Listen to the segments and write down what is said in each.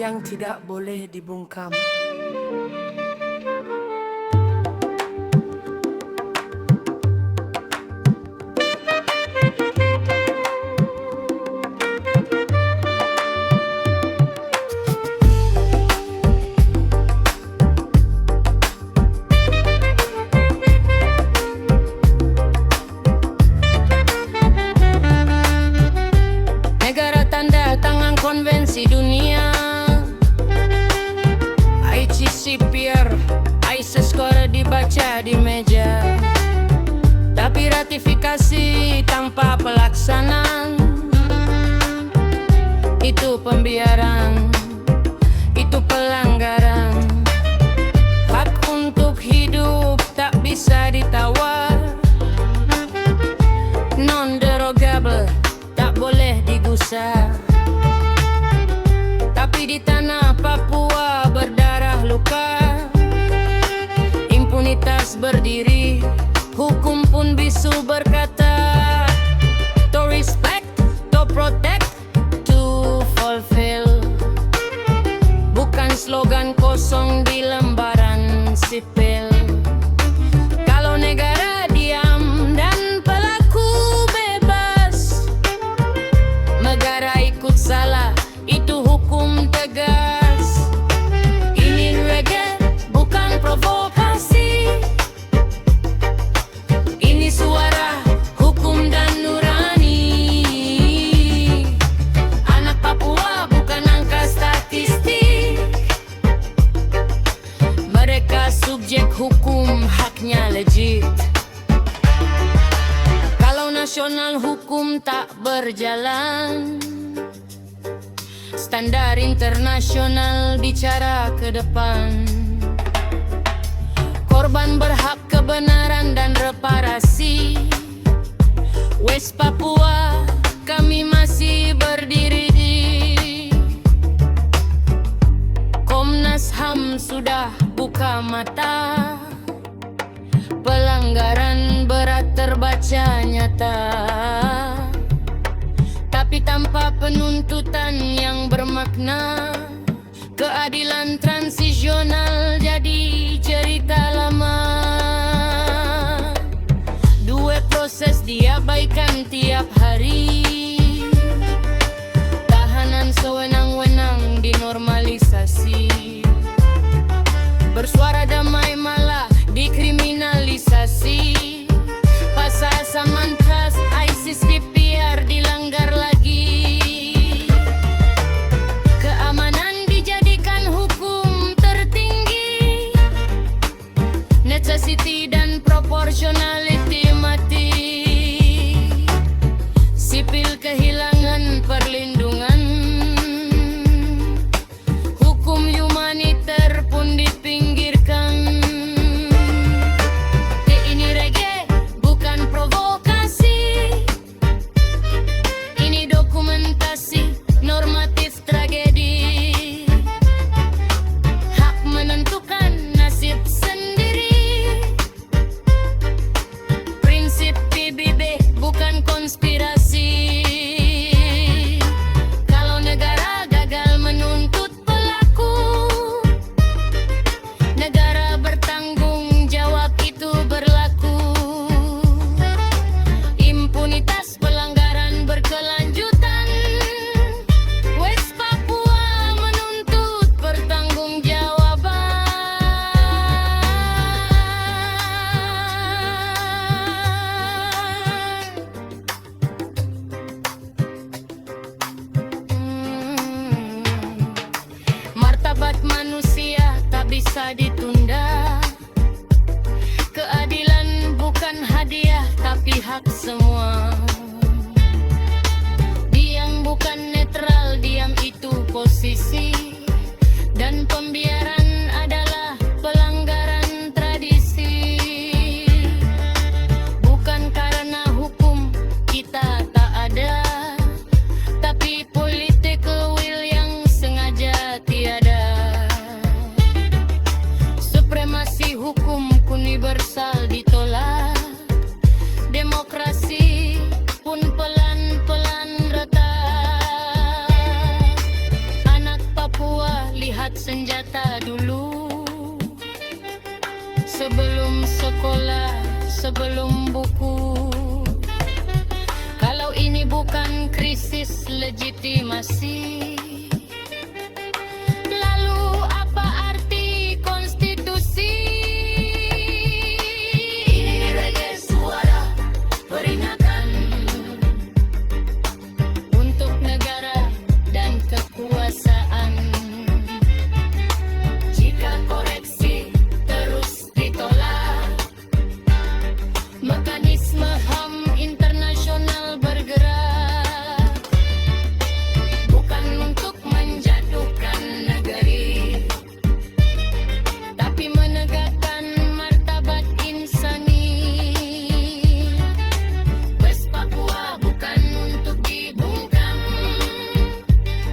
yang tidak boleh dibungkam. Konvensi dunia ICCPR, ICE skor dibaca di meja, tapi ratifikasi tanpa pelaksanaan itu pembiaran, itu pelanggaran. Hak untuk hidup tak bisa ditawar, non-derogable, tak boleh digusar. Tapi di tanah Papua berdarah luka, impunitas berdiri, hukum pun bisu berkata, to respect, to protect, to fulfill. Bukan slogan kosong di lembaran sipil. Kalau negara diam dan pelaku bebas, negara ikut salah, itu hukum tegas. Ini reggae, bukan provokasi. Ini suara hukum dan nurani. Anak Papua bukan angka statistik. Mereka subjek hukum, haknya legit. Kalau nasional hukum tak berjalan, standar internasional bicara ke depan. Korban berhak kebenaran dan reparasi. West Papua, kami masih berdiri. Komnas HAM sudah buka mata. Pelanggaran berat terbaca nyata, tapi tanpa penuntutan yang bermakna. Keadilan transisional jadi cerita lama. Dua proses diabaikan tiap hari. Tahanan sewenang-wenang dinormalisasi. Bersuara damai malah dikriminalisasi. Pasal Samantras, ISIS DPR dilanggar lagi. Keamanan dijadikan hukum tertinggi. Necessity dan proportionality mati. Sipil kehilangan perlindungan. Hukum humaniter pun dipinggirkan. Ini reggae, bukan provokasi. Ini dokumentasi normatif tragedi. Hak menentukan nasib sendiri. Prinsip PBB bukan konspirasi. sebelum buku. Kalau ini bukan krisis legitimasi, lalu apa arti konstitusi? Ini reggae suara peringatan untuk negara dan kekuasaan. Jika koreksi terus ditolak, mekanisme HAM internasional bergerak, bukan untuk menjatuhkan negeri, tapi menegakkan martabat insani. West Papua bukan untuk dibungkam,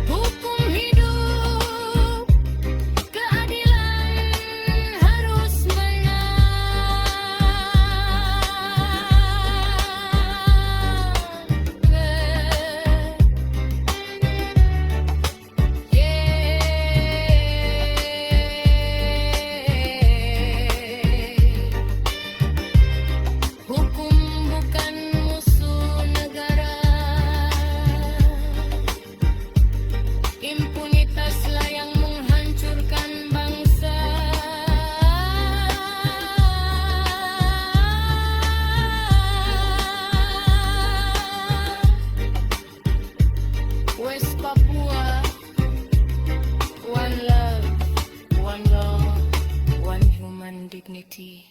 hukum hidup, keadilan harus menang. Hukum bukan musuh negara. Impunitaslah yang menghancurkan bangsa. West Papua, one love, one law, one human dignity.